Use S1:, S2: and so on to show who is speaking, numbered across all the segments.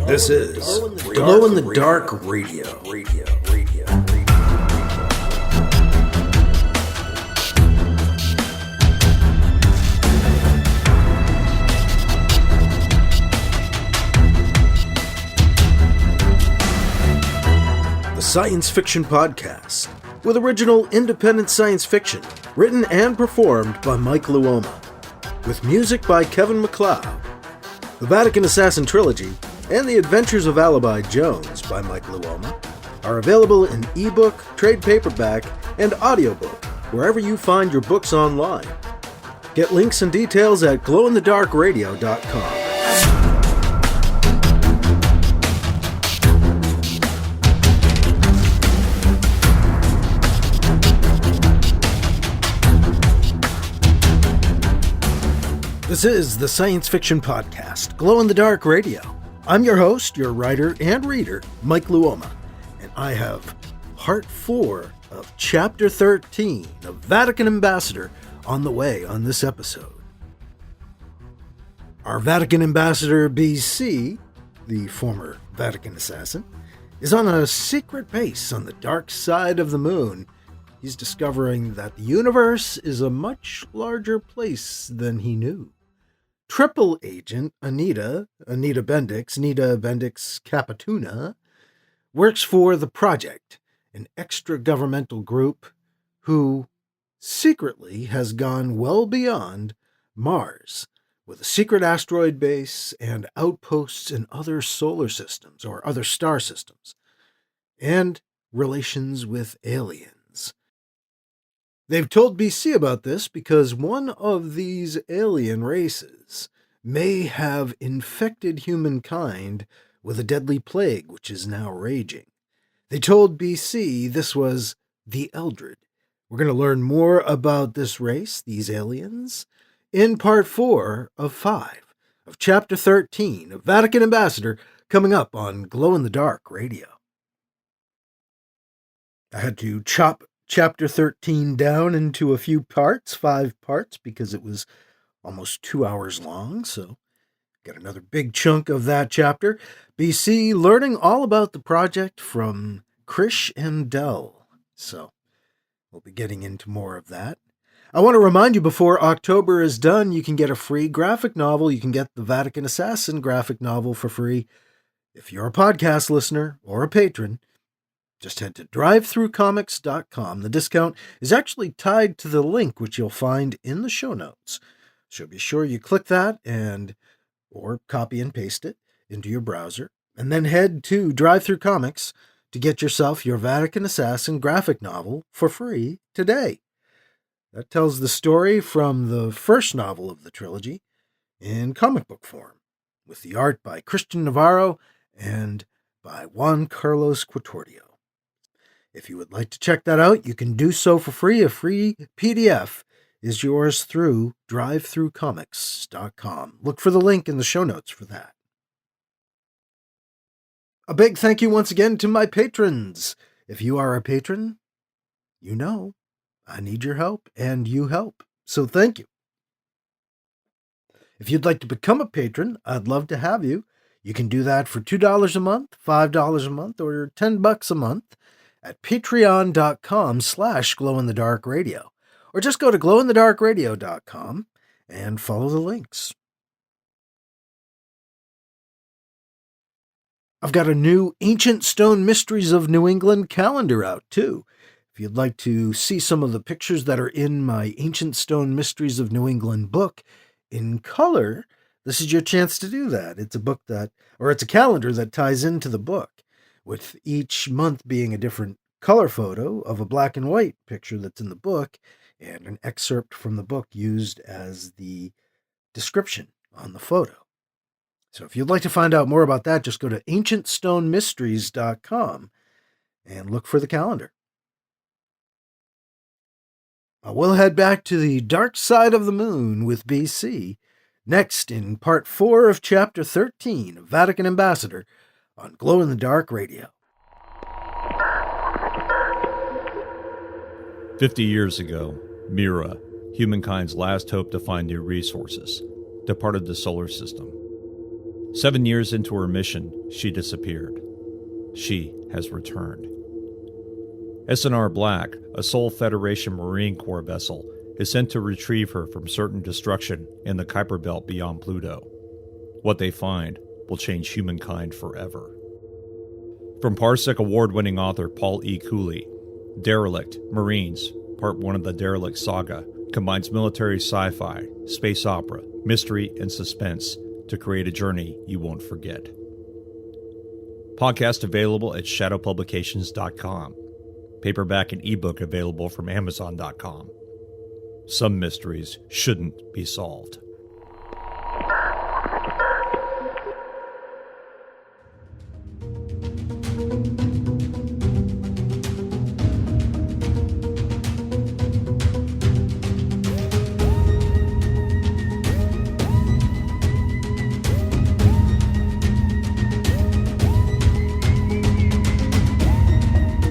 S1: This is Glow in the Dark Radio. The science fiction podcast with original independent science fiction written and performed by Mike Luoma, with music by Kevin MacLeod. The Vatican Assassin trilogy and The Adventures of Alibi Jones by Mike Luoma are available in ebook, trade paperback, and audiobook wherever you find your books online. Get links and details at glowinthedarkradio.com. This is the Science Fiction Podcast, Glow in the Dark Radio. I'm your host, your writer and reader, Mike Luoma, and I have Part 4 of Chapter 13 of Vatican Ambassador on the way on this episode. Our Vatican Ambassador BC, the former Vatican Assassin, is on a secret base on the dark side of the moon. He's discovering that the universe is a much larger place than he knew. Triple Agent Anita Bendix Capituna, works for the Project, an extra-governmental group who secretly has gone well beyond Mars, with a secret asteroid base and outposts in other solar systems or other star systems, and relations with aliens. They've told BC about this because one of these alien races may have infected humankind with a deadly plague which is now raging. They told BC this was the Eldred. We're going to learn more about this race, these aliens, in Part 4 of 5 of Chapter 13 of Vatican Ambassador, coming up on Glow in the Dark Radio. I had to chop Chapter 13 down into a few parts, 5 parts, because it was almost 2 hours long, so got another big chunk of that chapter. BC learning all about the project from Krish and Dell, so we'll be getting into more of that. I want to remind you, before October is done, you can get a free graphic novel. You can get the Vatican Assassin graphic novel for free if you're a podcast listener or a patron. Just head to drivetrucomics.com. The discount is actually tied to the link which you'll find in the show notes. So be sure you click that or copy and paste it into your browser, and then head to Drive Thru Comics to get yourself your Vatican Assassin graphic novel for free today. That tells the story from the first novel of the trilogy in comic book form, with the art by Christian Navarro and by Juan Carlos Quatordio. If you would like to check that out, you can do so for free. A free PDF is yours through drivetrucomics.com. Look for the link in the show notes for that. A big thank you once again to my patrons. If you are a patron, you know I need your help and you help. So thank you. If you'd like to become a patron, I'd love to have you. You can do that for $2 a month, $5 a month, or $10 a month at patreon.com/glowinthedarkradio, or just go to glowinthedarkradio.com and follow the links. I've got a new Ancient Stone Mysteries of New England calendar out, too. If you'd like to see some of the pictures that are in my Ancient Stone Mysteries of New England book in color, this is your chance to do that. It's a calendar that ties into the book, with each month being a different color photo of a black and white picture that's in the book, and an excerpt from the book used as the description on the photo. So if you'd like to find out more about that, just go to ancientstonemysteries.com and look for the calendar. We'll head back to the dark side of the moon with BC, next in Part 4 of Chapter 13 of Vatican Ambassador, on Glow in the Dark Radio.
S2: 50 years ago, Mira, humankind's last hope to find new resources, departed the solar system. 7 years into her mission, she disappeared. She has returned. SNR Black, a Sol Federation Marine Corps vessel, is sent to retrieve her from certain destruction in the Kuiper Belt beyond Pluto. What they find will change humankind forever. From Parsec award-winning author Paul E. Cooley, Derelict, Marines, Part 1 of the Derelict Saga, combines military sci-fi, space opera, mystery, and suspense to create a journey you won't forget. Podcast available at shadowpublications.com. Paperback and ebook available from amazon.com. Some mysteries shouldn't be solved.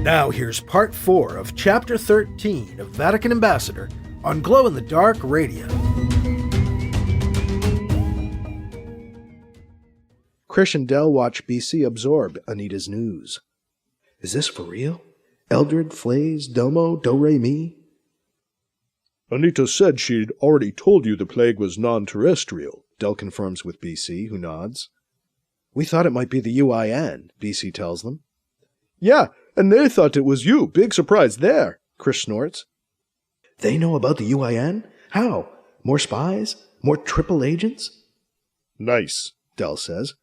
S1: Now here's part 4 of Chapter 13 of Vatican Ambassador on Glow in the Dark Radio. Krish and Del watch BC absorb Anita's news. Is this for real? Eldred, Flays, Domo, Do-Re-Mi?
S3: Anita said she'd already told you the plague was non-terrestrial,
S1: Del confirms with BC, who nods. We thought it might be the UIN, BC tells them.
S3: Yeah, and they thought it was you. Big surprise there,
S1: Krish snorts. They know about the UIN? How? More spies? More triple agents?
S3: Nice, Del says.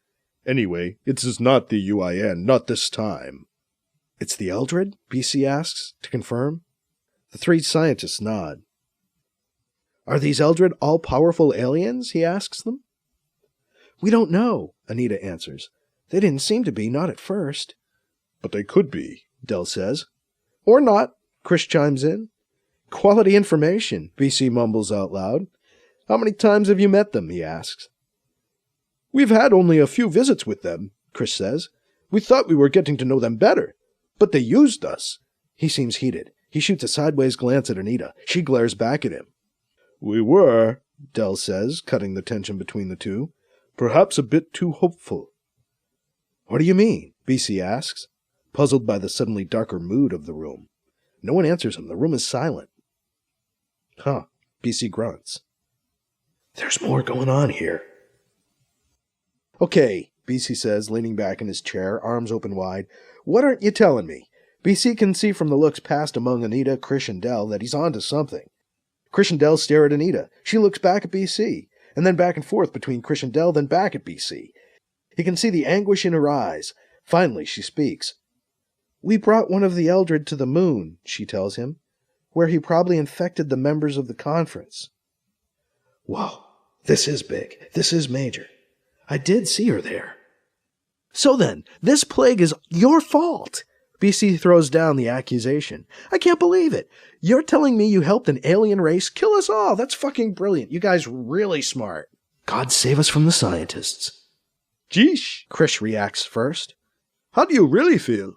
S3: Anyway, it's not the UIN, not this time.
S1: It's the Eldred? BC asks, to confirm. The 3 scientists nod. Are these Eldred all-powerful aliens? He asks them. We don't know, Anita answers. They didn't seem to be, not at first.
S3: But they could be,
S1: Del says. Or not, Krish chimes in. Quality information, BC mumbles out loud. How many times have you met them, he asks.
S3: We've had only a few visits with them, Krish says. We thought we were getting to know them better, but they used us.
S1: He seems heated. He shoots a sideways glance at Anita. She glares back at him.
S3: We were,
S1: Del says, cutting the tension between the two.
S3: Perhaps a bit too hopeful.
S1: What do you mean? BC asks, puzzled by the suddenly darker mood of the room. No one answers him. The room is silent. Huh, BC grunts. There's more going on here. Okay, BC says, leaning back in his chair, arms open wide. What aren't you telling me? BC can see from the looks passed among Anita, Krish, and Del that he's on to something. Krish and Del stare at Anita. She looks back at BC, and then back and forth between Krish and Del, then back at BC. He can see the anguish in her eyes. Finally, she speaks. We brought one of the Eldred to the moon, she tells him, where he probably infected the members of the conference. Whoa, this is big. This is major. I did see her there. So then, this plague is your fault. BC throws down the accusation. I can't believe it. You're telling me you helped an alien race kill us all. That's fucking brilliant. You guys really smart. God save us from the scientists.
S3: Geesh,
S1: Krish reacts first.
S3: How do you really feel?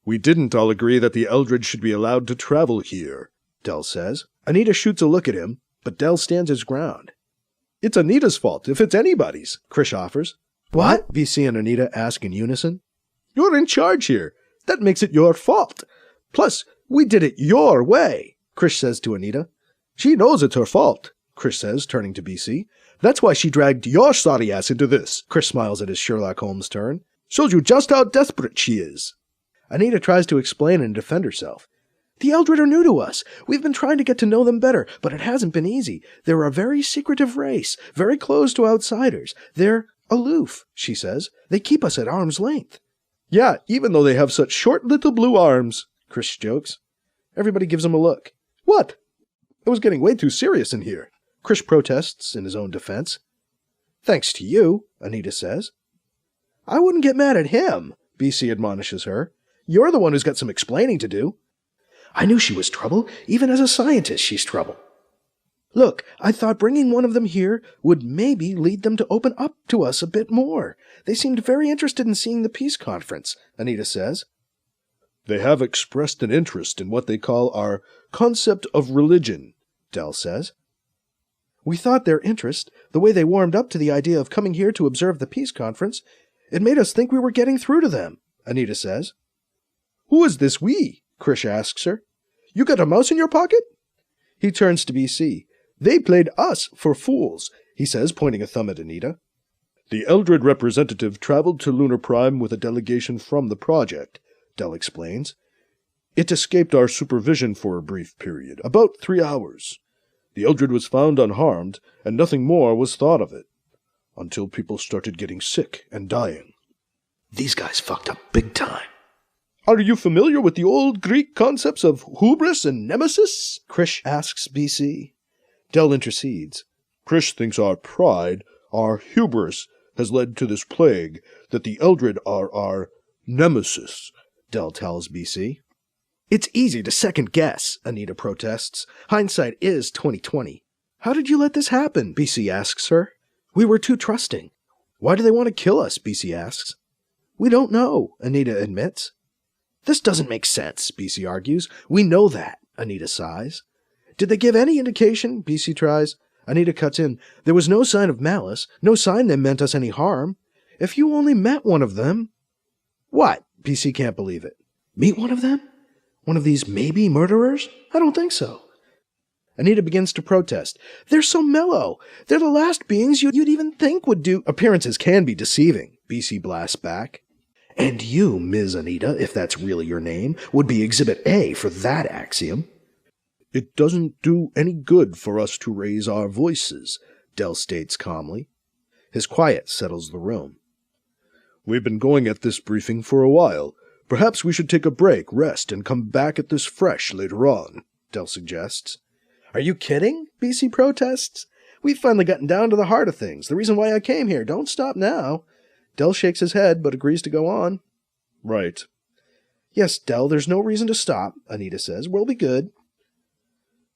S3: We didn't all agree that the Eldred should be allowed to travel here,
S1: Del says. Anita shoots a look at him, but Del stands his ground.
S3: It's Anita's fault, if it's anybody's, Krish offers.
S1: What? BC and Anita ask in unison.
S3: You're in charge here. That makes it your fault. Plus, we did it your way, Krish says to Anita. She knows it's her fault, Krish says, turning to BC. That's why she dragged your sorry ass into this.
S1: Krish smiles at his Sherlock Holmes turn.
S3: Shows you just how desperate she is.
S1: Anita tries to explain and defend herself. The Eldred are new to us. We've been trying to get to know them better, but it hasn't been easy. They're a very secretive race, very closed to outsiders. They're aloof, she says. They keep us at arm's length.
S3: Yeah, even though they have such short little blue arms,
S1: Krish jokes. Everybody gives him a look.
S3: What? It was getting way too serious in here.
S1: Krish protests in his own defense. Thanks to you, Anita says. I wouldn't get mad at him, BC admonishes her. You're the one who's got some explaining to do. I knew she was trouble. Even as a scientist, she's trouble. Look, I thought bringing one of them here would maybe lead them to open up to us a bit more. They seemed very interested in seeing the peace conference, Anita says.
S3: They have expressed an interest in what they call our concept of religion,
S1: Del says.
S3: We thought their interest, the way they warmed up to the idea of coming here to observe the peace conference, it made us think we were getting through to them, Anita says. Who is this we? Krish asks her. You got a mouse in your pocket? He turns to BC. They played us for fools, he says, pointing a thumb at Anita. The Eldred representative traveled to Lunar Prime with a delegation from the project, Del explains. It escaped our supervision for a brief period, about 3 hours. The Eldred was found unharmed, and nothing more was thought of it, until people started getting sick and dying. These guys fucked up big time. Are you familiar with the old Greek concepts of hubris and nemesis? Krish asks BC. Del intercedes. Krish thinks our pride, our hubris, has led to this plague, that the Eldred are our nemesis, Del tells BC. It's easy to second guess, Anita protests. Hindsight is 20/20. How did you let this happen? BC asks her. We were too trusting. Why do they want to kill us? BC asks. We don't know, Anita admits. This doesn't make sense, BC argues. We know that, Anita sighs. Did they give any indication? BC tries. Anita cuts in. There was no sign of malice, no sign they meant us any harm. If you only met one of them... What? BC can't believe it. Meet one of them? One of these maybe murderers? I don't think so. Anita begins to protest. They're so mellow. They're the last beings you'd even think would do... Appearances can be deceiving, BC blasts back. And you, Ms. Anita, if that's really your name, would be Exhibit A for that axiom. It doesn't do any good for us to raise our voices, Del states calmly. His quiet settles the room. We've been going at this briefing for a while. Perhaps we should take a break, rest, and come back at this fresh later on, Del suggests. Are you kidding? BC protests. We've finally gotten down to the heart of things, the reason why I came here. Don't stop now. Del shakes his head, but agrees to go on. Right. Yes, Del, there's no reason to stop, Anita says. We'll be good.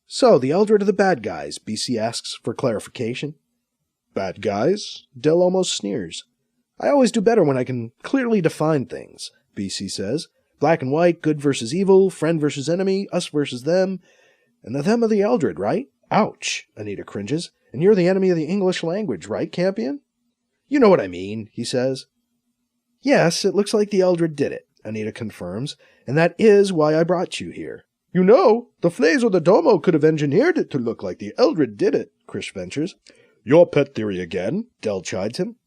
S3: So, the Eldred are the bad guys, BC asks for clarification. Bad guys? Del almost sneers. I always do better when I can clearly define things, BC says. Black and white, good versus evil, friend versus enemy, us versus them. And the them are the Eldred, right? Ouch, Anita cringes. And you're the enemy of the English language, right, Campion? You know what I mean, he says. Yes, it looks like the Eldred did it, Anita confirms, and that is why I brought you here. You know, the Flays or the Domo could have engineered it to look like the Eldred did it, Krish ventures. Your pet theory again, Del chides him.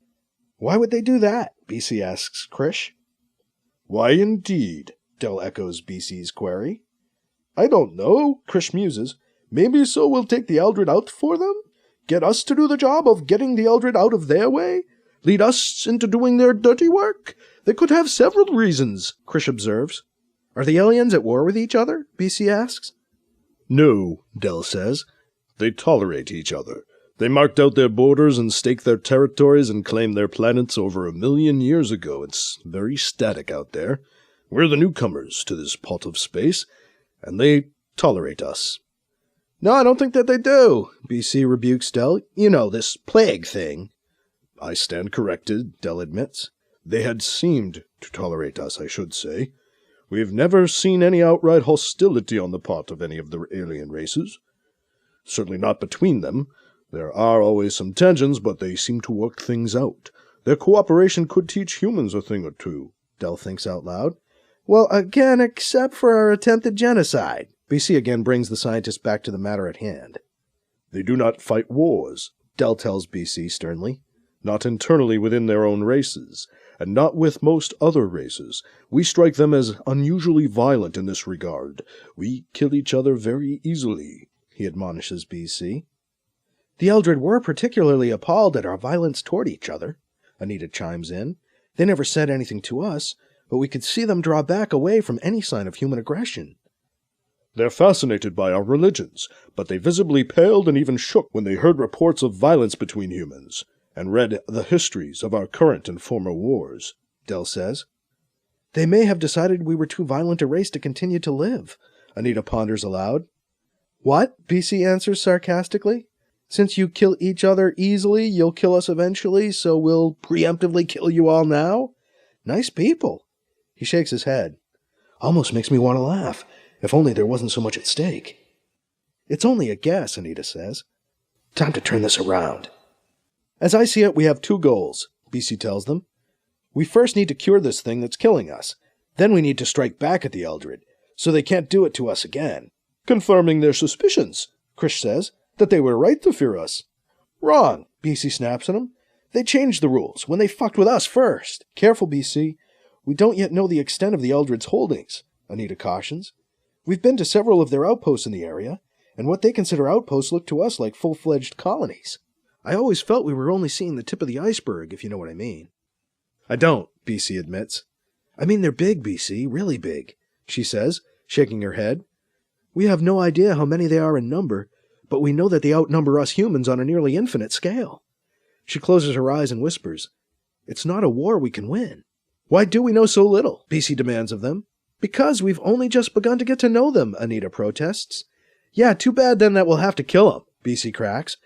S3: Why would they do that? BC asks Krish. Why indeed? Del echoes BC's query. I don't know, Krish muses. Maybe so we'll take the Eldred out for them? Get us to do the job of getting the Eldred out of their way? Lead us into doing their dirty work? They could have several reasons, Krish observes. Are the aliens at war with each other? BC asks. No, Del says. They tolerate each other. They marked out their borders and staked their territories and claimed their planets over 1 million years ago. It's very static out there. We're the newcomers to this pot of space, and they tolerate us. No, I don't think that they do, BC rebukes Del. You know, this plague thing. I stand corrected, Del admits. They had seemed to tolerate us, I should say. We've never seen any outright hostility on the part of any of the alien races. Certainly not between them. There are always some tensions, but they seem to work things out. Their cooperation could teach humans a thing or two, Del thinks out loud. Well, again, except for our attempted genocide. BC again brings the scientist back to the matter at hand. They do not fight wars, Del tells BC sternly. Not internally within their own races, and not with most other races. We strike them as unusually violent in this regard. We kill each other very easily, he admonishes BC. The Eldred were particularly appalled at our violence toward each other, Anita chimes in. They never said anything to us, but we could see them draw back away from any sign of human aggression. They're fascinated by our religions, but they visibly paled and even shook when they heard reports of violence between humans, and read the histories of our current and former wars, Del says. They may have decided we were too violent a race to continue to live, Anita ponders aloud. What? BC answers sarcastically. Since you kill each other easily, you'll kill us eventually, so we'll preemptively kill you all now? Nice people. He shakes his head. Almost makes me want to laugh, if only there wasn't so much at stake. It's only a guess, Anita says. Time to turn this around. As I see it, we have two goals, BC tells them. We first need to cure this thing that's killing us. Then we need to strike back at the Eldred, so they can't do it to us again. Confirming their suspicions, Krish says, that they were right to fear us. Wrong, BC snaps at him. They changed the rules when they fucked with us first. Careful, BC. We don't yet know the extent of the Eldred's holdings, Anita cautions. We've been to several of their outposts in the area, and what they consider outposts look to us like full-fledged colonies. I always felt we were only seeing the tip of the iceberg, if you know what I mean. I don't, BC admits. I mean, they're big, BC, really big, she says, shaking her head. We have no idea how many they are in number, but we know that they outnumber us humans on a nearly infinite scale. She closes her eyes and whispers, It's not a war we can win. Why do we know so little? BC demands of them. Because we've only just begun to get to know them, Anita protests. Yeah, too bad then that we'll have to kill them, BC cracks.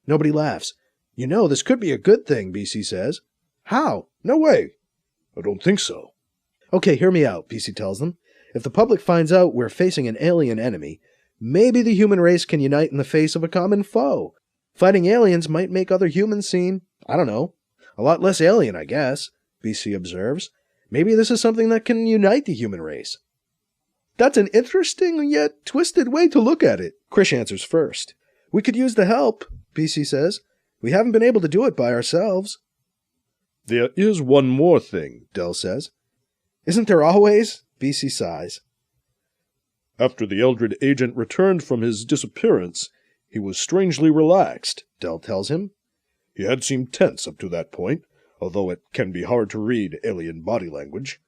S3: Nobody laughs. You know, this could be a good thing, BC says. How? No way. I don't think so. Okay, hear me out, BC tells them. If the public finds out we're facing an alien enemy, maybe the human race can unite in the face of a common foe. Fighting aliens might make other humans seem, I don't know, a lot less alien, I guess, BC observes. Maybe this is something that can unite the human race. That's an interesting yet twisted way to look at it, Krish answers first. We could use the help, BC says. We haven't been able to do it by ourselves. There is one more thing, Del says. Isn't there always? BC sighs. After the Eldred agent returned from his disappearance, he was strangely relaxed, Del tells him. He had seemed tense up to that point, although it can be hard to read alien body language.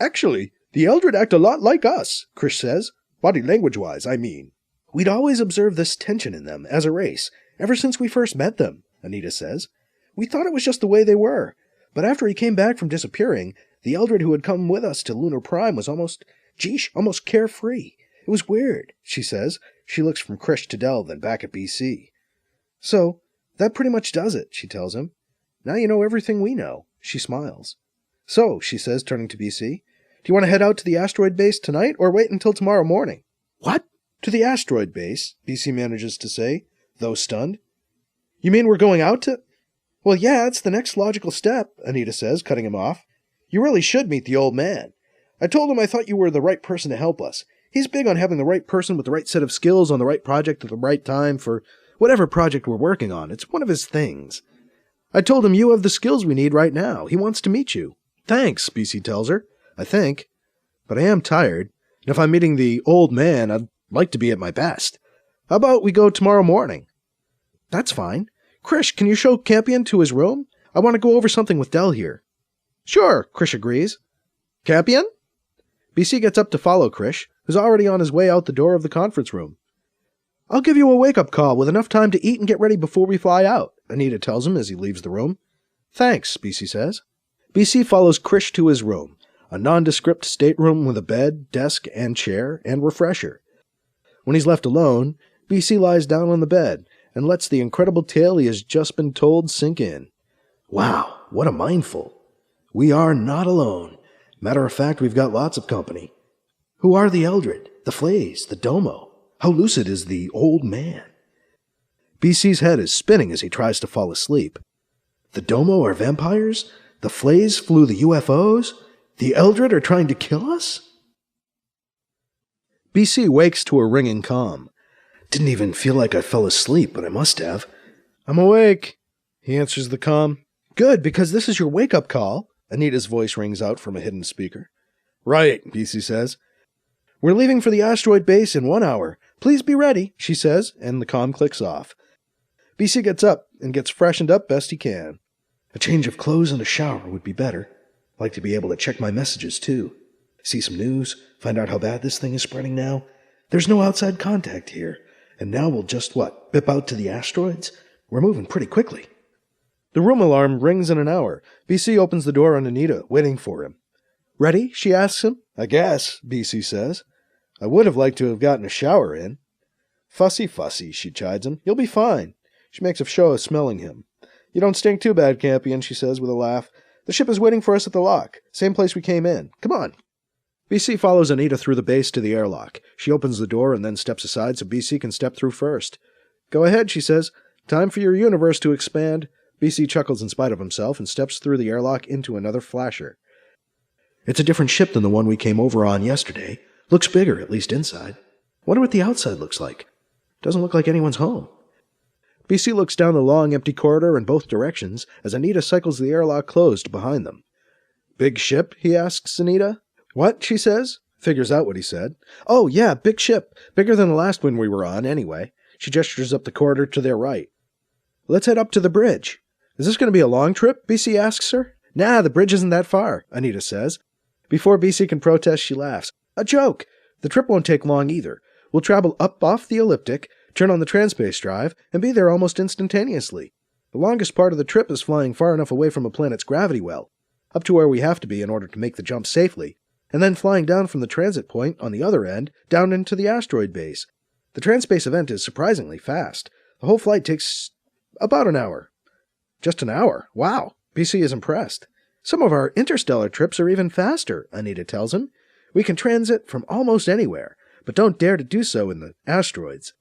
S3: Actually, the Eldred act a lot like us, Krish says. Body language-wise, I mean. We'd always observed this tension in them, as a race, ever since we first met them, Anita says. We thought it was just the way they were, but after he came back from disappearing, the Eldred who had come with us to Lunar Prime was almost carefree. It was weird, she says. She looks from Krish to Del, then back at BC. So, that pretty much does it, she tells him. Now you know everything we know. She smiles. So, she says, turning to BC, do you want to head out to the asteroid base tonight, or wait until tomorrow morning? What? To the asteroid base, BC manages to say, though stunned. You mean we're going out to... Well, yeah, it's the next logical step, Anita says, cutting him off. You really should meet the old man. I told him I thought you were the right person to help us. He's big on having the right person with the right set of skills on the right project at the right time for whatever project we're working on. It's one of his things. I told him you have the skills we need right now. He wants to meet you. Thanks, BC tells her. I think. But I am tired. And if I'm meeting the old man, I'd like to be at my best. How about we go tomorrow morning? That's fine. Krish, can you show Campion to his room? I want to go over something with Del here. Sure, Krish agrees. Campion? BC gets up to follow Krish, who's already on his way out the door of the conference room. I'll give you a wake-up call with enough time to eat and get ready before we fly out, Anita tells him as he leaves the room. Thanks, BC says. BC follows Krish to his room, a nondescript stateroom with a bed, desk, and chair, and refresher. When he's left alone, BC lies down on the bed and lets the incredible tale he has just been told sink in. Wow, what a mindful. We are not alone. Matter of fact, we've got lots of company. Who are the Eldred, the Flays, the Domo? How lucid is the old man? BC's head is spinning as he tries to fall asleep. The Domo are vampires? The Flays flew the UFOs? The Eldred are trying to kill us? BC wakes to a ringing calm. Didn't even feel like I fell asleep, but I must have. I'm awake, he answers the calm. Good, because this is your wake-up call, Anita's voice rings out from a hidden speaker. Right, BC says. We're leaving for the asteroid base in 1 hour. Please be ready, she says, and the comm clicks off. BC gets up and gets freshened up best he can. A change of clothes and a shower would be better. I'd like to be able to check my messages, too. See some news, find out how bad this thing is spreading now. There's no outside contact here. And now we'll just, bip out to the asteroids? We're moving pretty quickly. The room alarm rings in an hour. BC opens the door on Anita, waiting for him. Ready? She asks him. I guess, BC says. I would have liked to have gotten a shower in. Fussy, she chides him. You'll be fine. She makes a show of smelling him. You don't stink too bad, Campion, she says with a laugh. The ship is waiting for us at the lock. Same place we came in. Come on. BC follows Anita through the base to the airlock. She opens the door and then steps aside so BC can step through first. Go ahead, she says. Time for your universe to expand. BC chuckles in spite of himself and steps through the airlock into another flasher. It's a different ship than the one we came over on yesterday. Looks bigger, at least inside. Wonder what the outside looks like. Doesn't look like anyone's home. BC looks down the long, empty corridor in both directions as Anita cycles the airlock closed behind them. Big ship? He asks Anita. What? She says. Figures out what he said. Oh, yeah, big ship. Bigger than the last one we were on, anyway. She gestures up the corridor to their right. Let's head up to the bridge. Is this going to be a long trip? BC asks her. Nah, the bridge isn't that far, Anita says. Before BC can protest, she laughs. A joke! The trip won't take long either. We'll travel up off the elliptic, turn on the transpace drive, and be there almost instantaneously. The longest part of the trip is flying far enough away from a planet's gravity well, up to where we have to be in order to make the jump safely, and then flying down from the transit point on the other end down into the asteroid base. The transpace event is surprisingly fast. The whole flight takes about an hour. Just an hour? Wow! BC is impressed. Some of our interstellar trips are even faster, Anita tells him. We can transit from almost anywhere, but don't dare to do so in the asteroids.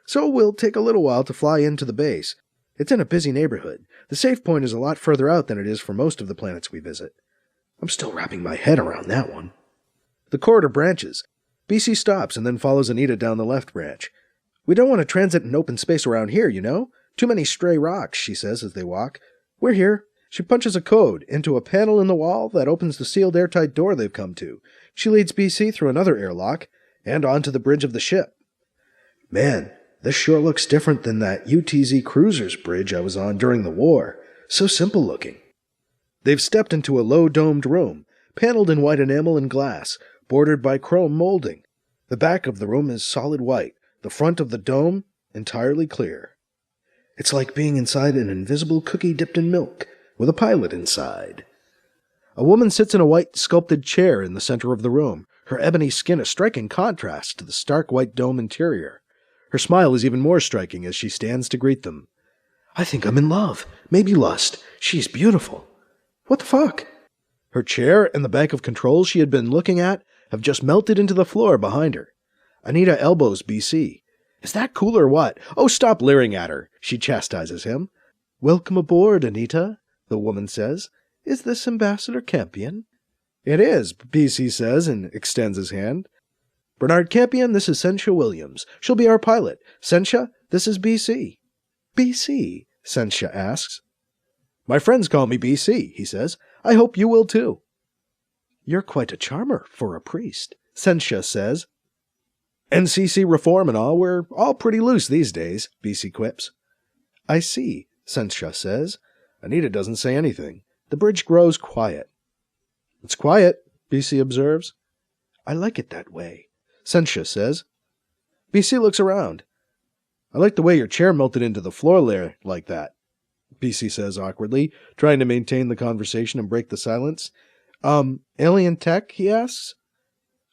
S3: So we'll take a little while to fly into the base. It's in a busy neighborhood. The safe point is a lot further out than it is for most of the planets we visit. I'm still wrapping my head around that one. The corridor branches. BC stops and then follows Anita down the left branch. We don't want to transit in open space around here, you know? Too many stray rocks, she says as they walk. We're here. She punches a code into a panel in the wall that opens the sealed airtight door they've come to. She leads BC through another airlock and onto the bridge of the ship. Man, this sure looks different than that UTZ Cruiser's bridge I was on during the war. So simple looking. They've stepped into a low-domed room, paneled in white enamel and glass, bordered by chrome molding. The back of the room is solid white, the front of the dome entirely clear. It's like being inside an invisible cookie dipped in milk, with a pilot inside. A woman sits in a white sculpted chair in the center of the room, her ebony skin a striking contrast to the stark white dome interior. Her smile is even more striking as she stands to greet them. I think I'm in love. Maybe lust. She's beautiful. What the fuck? Her chair and the bank of controls she had been looking at have just melted into the floor behind her. Anita elbows BC. Is that cool or what? Oh, stop leering at her, she chastises him. Welcome aboard, Anita, the woman says. Is this Ambassador Campion? It is, BC says and extends his hand. Bernard Campion, this is Sentia Williams. She'll be our pilot. Sentia, this is BC. BC? Sentia asks. My friends call me BC, he says. I hope you will too. You're quite a charmer for a priest, Sentia says. NCC reform and all, we're all pretty loose these days, BC quips. I see, Sentia says. Anita doesn't say anything. The bridge grows quiet. It's quiet, BC observes. I like it that way, Sentia says. BC looks around. I like the way your chair melted into the floor layer like that, BC says awkwardly, trying to maintain the conversation and break the silence. Alien tech, he asks.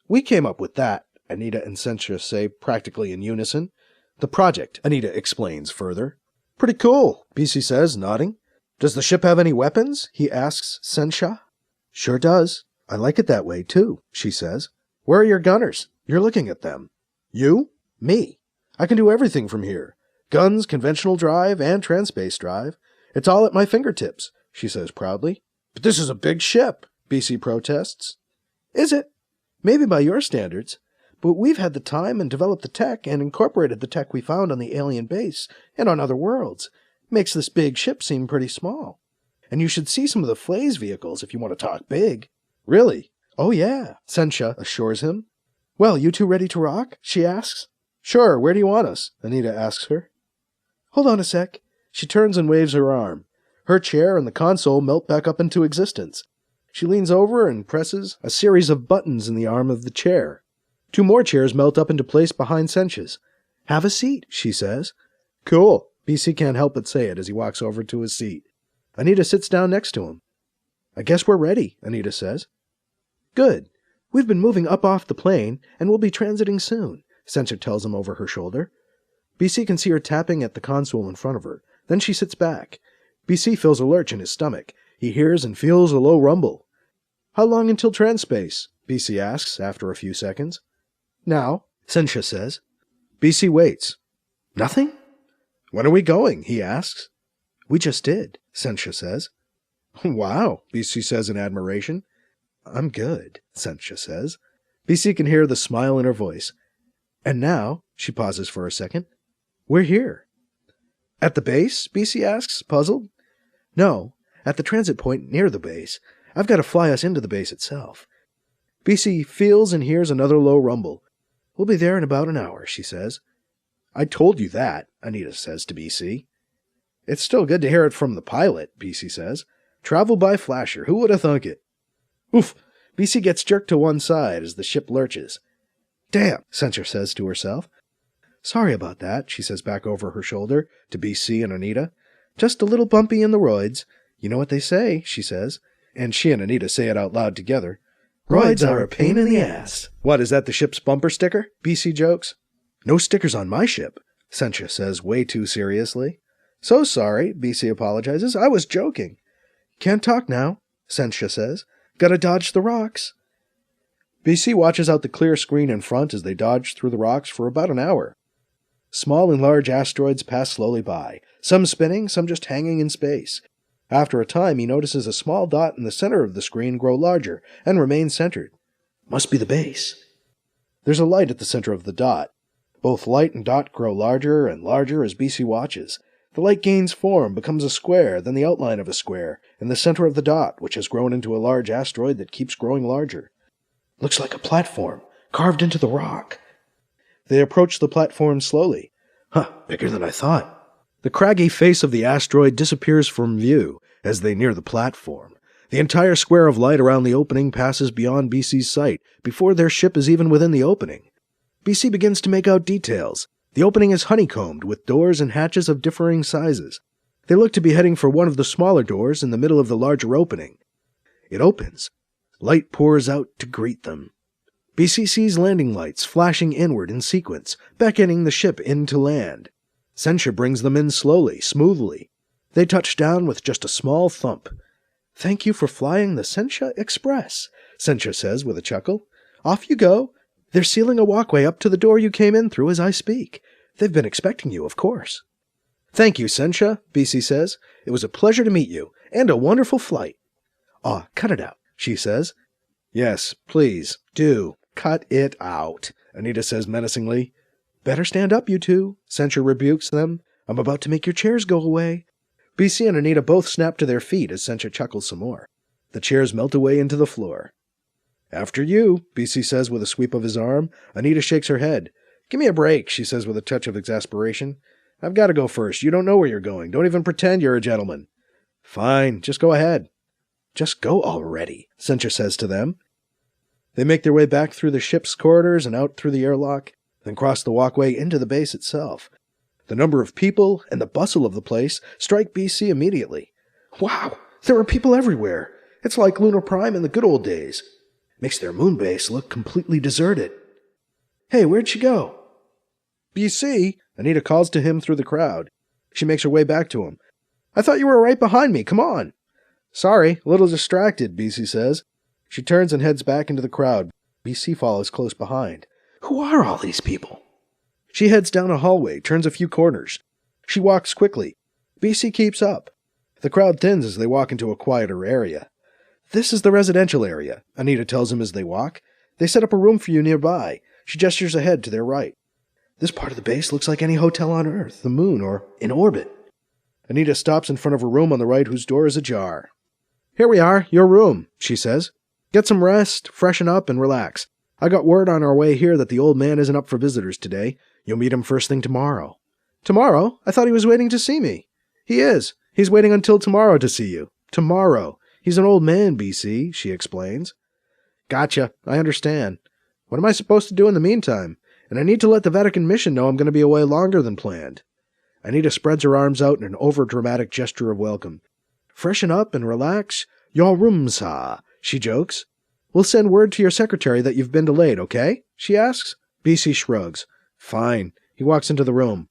S3: We came up with that, Anita and Sentia say practically in unison. The project, Anita explains further. Pretty cool, BC says, nodding. Does the ship have any weapons? He asks Sentia. Sure does. I like it that way, too, she says. Where are your gunners? You're looking at them. You? Me. I can do everything from here. Guns, conventional drive, and transpace drive. It's all at my fingertips, she says proudly. But this is a big ship, BC protests. Is it? Maybe by your standards. But we've had the time and developed the tech and incorporated the tech we found on the alien base and on other worlds. Makes this big ship seem pretty small. And you should see some of the Flays vehicles if you want to talk big. Really? Oh yeah, Sentia assures him. Well, you two ready to rock? She asks. Sure, where do you want us? Anita asks her. Hold on a sec. She turns and waves her arm. Her chair and the console melt back up into existence. She leans over and presses a series of buttons in the arm of the chair. 2 more chairs melt up into place behind Sentia's. Have a seat, she says. Cool. BC can't help but say it as he walks over to his seat. Anita sits down next to him. I guess we're ready, Anita says. Good. We've been moving up off the plane, and we'll be transiting soon, Sentia tells him over her shoulder. BC can see her tapping at the console in front of her. Then she sits back. BC feels a lurch in his stomach. He hears and feels a low rumble. How long until transspace? BC asks after a few seconds. Now, Sentia says. BC waits. Nothing? When are we going? He asks. We just did, Sentia says. Wow, BC says in admiration. I'm good, Sentia says. BC can hear the smile in her voice. And now, she pauses for a second, we're here. At the base? BC asks, puzzled. No, at the transit point near the base. I've got to fly us into the base itself. BC feels and hears another low rumble. We'll be there in about an hour, she says. I told you that, Anita says to BC. It's still good to hear it from the pilot, BC says. Travel by flasher, who would have thunk it? Oof! BC gets jerked to one side as the ship lurches. Damn, Sentia says to herself. Sorry about that, she says back over her shoulder to BC and Anita. Just a little bumpy in the roids. You know what they say, she says, and she and Anita say it out loud together. Roids are a pain in the ass. What, is that the ship's bumper sticker? BC jokes. No stickers on my ship, Sentia says way too seriously. So sorry, BC apologizes. I was joking. Can't talk now, Sentia says. Gotta dodge the rocks. BC watches out the clear screen in front as they dodge through the rocks for about an hour. Small and large asteroids pass slowly by, some spinning, some just hanging in space. After a time, he notices a small dot in the center of the screen grow larger and remain centered. Must be the base. There's a light at the center of the dot. Both light and dot grow larger and larger as BC watches. The light gains form, becomes a square, then the outline of a square, in the center of the dot, which has grown into a large asteroid that keeps growing larger. Looks like a platform, carved into the rock. They approach the platform slowly. Bigger than I thought. The craggy face of the asteroid disappears from view as they near the platform. The entire square of light around the opening passes beyond BC's sight before their ship is even within the opening. BC begins to make out details. The opening is honeycombed with doors and hatches of differing sizes. They look to be heading for one of the smaller doors in the middle of the larger opening. It opens. Light pours out to greet them. BC sees landing lights flashing inward in sequence, beckoning the ship in to land. Sentia brings them in slowly, smoothly. They touch down with just a small thump. Thank you for flying the Sentia Express, Sentia says with a chuckle. Off you go. They're sealing a walkway up to the door you came in through as I speak. They've been expecting you, of course. Thank you, Sentia, BC says. It was a pleasure to meet you, and a wonderful flight. Aw, cut it out, she says. Yes, please, do. Cut it out, Anita says menacingly. Better stand up, you two, Sentia rebukes them. I'm about to make your chairs go away. BC and Anita both snap to their feet as Sentia chuckles some more. The chairs melt away into the floor. After you, BC says with a sweep of his arm. Anita shakes her head. Give me a break, she says with a touch of exasperation. I've got to go first. You don't know where you're going. Don't even pretend you're a gentleman. Fine, just go ahead. Just go already, Sentia says to them. They make their way back through the ship's corridors and out through the airlock, then cross the walkway into the base itself. The number of people and the bustle of the place strike BC immediately. Wow, there are people everywhere. It's like Lunar Prime in the good old days. Makes their moon base look completely deserted. Hey, where'd she go? BC, Anita calls to him through the crowd. She makes her way back to him. I thought you were right behind me. Come on. Sorry, a little distracted, BC says. She turns and heads back into the crowd. BC follows close behind. Who are all these people? She heads down a hallway, turns a few corners. She walks quickly. BC keeps up. The crowd thins as they walk into a quieter area. This is the residential area, Anita tells him as they walk. They set up a room for you nearby. She gestures ahead to their right. This part of the base looks like any hotel on Earth, the moon, or in orbit. Anita stops in front of a room on the right whose door is ajar. Here we are, your room, she says. Get some rest, freshen up, and relax. I got word on our way here that the old man isn't up for visitors today. You'll meet him first thing tomorrow. Tomorrow? I thought he was waiting to see me. He is. He's waiting until tomorrow to see you. Tomorrow. He's an old man, BC, she explains. Gotcha. I understand. What am I supposed to do in the meantime? And I need to let the Vatican mission know I'm going to be away longer than planned. Anita spreads her arms out in an over-dramatic gesture of welcome. Freshen up and relax. Your room, sir, she jokes. We'll send word to your secretary that you've been delayed, okay? She asks. BC shrugs. Fine. He walks into the room.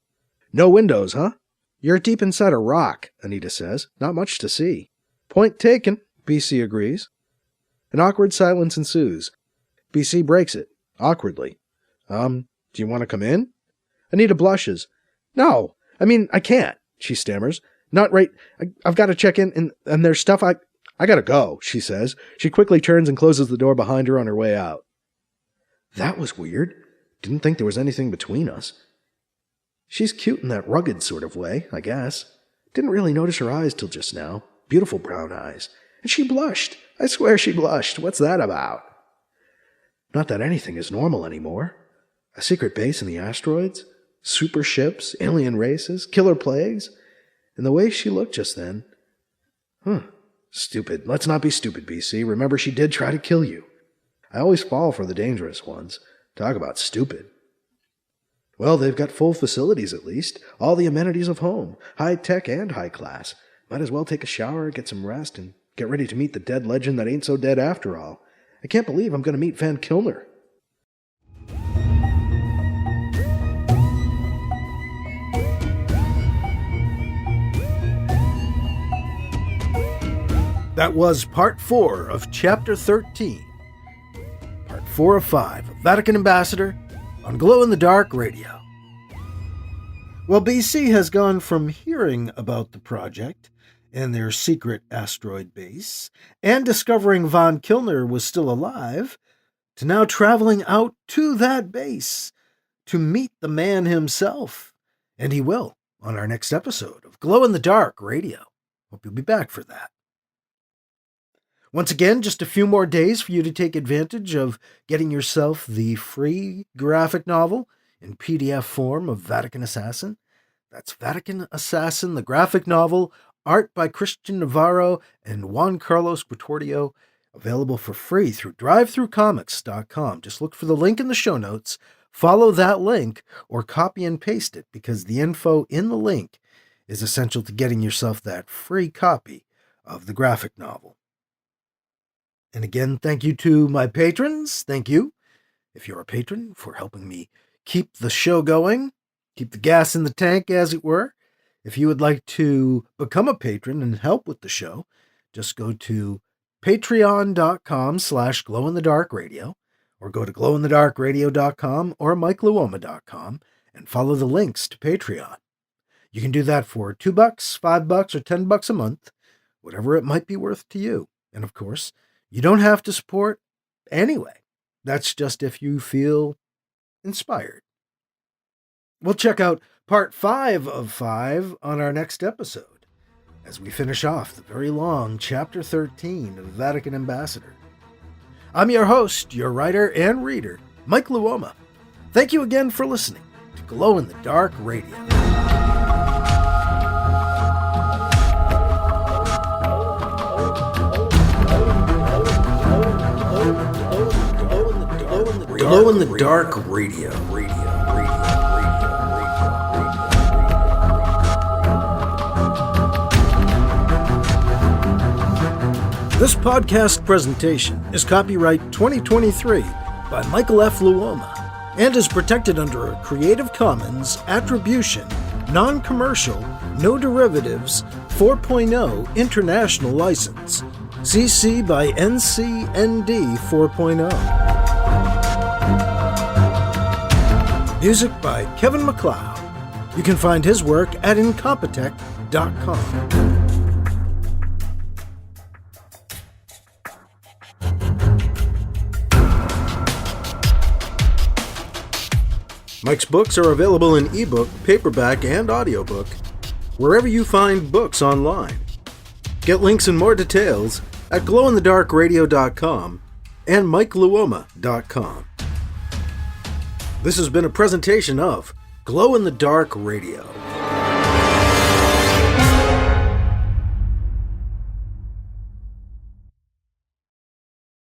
S3: No windows, huh? You're deep inside a rock, Anita says. Not much to see. Point taken, BC agrees. An awkward silence ensues. BC breaks it, awkwardly. Do you want to come in? Anita blushes. No, I mean, I can't, she stammers. Not right. I've got to check in, and there's stuff I gotta go, she says. She quickly turns and closes the door behind her on her way out. That was weird. Didn't think there was anything between us. She's cute in that rugged sort of way, I guess. Didn't really notice her eyes till just now. Beautiful brown eyes. And she blushed. I swear she blushed. What's that about? Not that anything is normal anymore. A secret base in the asteroids, super ships, alien races, killer plagues, and the way she looked just then. Stupid. Let's not be stupid, BC. Remember, she did try to kill you. I always fall for the dangerous ones. Talk about stupid. Well, they've got full facilities at least. All the amenities of home. High tech and high class. Might as well take a shower, get some rest, and get ready to meet the dead legend that ain't so dead after all. I can't believe I'm going to meet Van Kilner.
S1: That was part 4 of chapter 13. Part 4 of 5 of Vatican Ambassador on Glow in the Dark Radio. Well, BC has gone from hearing about the project and their secret asteroid base and discovering Von Kilner was still alive to now traveling out to that base to meet the man himself. And he will on our next episode of Glow in the Dark Radio. Hope you'll be back for that. Once again, just a few more days for you to take advantage of getting yourself the free graphic novel in PDF form of Vatican Assassin. That's Vatican Assassin, the graphic novel, art by Christian Navarro and Juan Carlos Pretordio, available for free through DriveThruComics.com. Just look for the link in the show notes, follow that link, or copy and paste it, because the info in the link is essential to getting yourself that free copy of the graphic novel. And again, thank you to my patrons. Thank you, if you're a patron, for helping me keep the show going, keep the gas in the tank, as it were. If you would like to become a patron and help with the show, just go to patreon.com/glowinthedarkradio, or go to glowinthedarkradio.com or mikeluoma.com and follow the links to Patreon. You can do that for $2, $5, or $10 a month, whatever it might be worth to you. And of course, you don't have to support anyway. That's just if you feel inspired. We'll check out part 5 of 5 on our next episode, as we finish off the very long chapter 13 of Vatican Ambassador. I'm your host, your writer and reader, Mike Luoma. Thank you again for listening to Glow in the Dark Radio. Glow in the Dark Radio. This podcast presentation is copyright 2023 by Michael F. Luoma and is protected under a Creative Commons Attribution, Non-Commercial, No Derivatives 4.0 International License. CC by NCND 4.0. Music by Kevin MacLeod. You can find his work at Incompetech.com. Mike's books are available in ebook, paperback, and audiobook, wherever you find books online. Get links and more details at glowinthedarkradio.com and mikeluoma.com. This has been a presentation of Glow in the Dark Radio.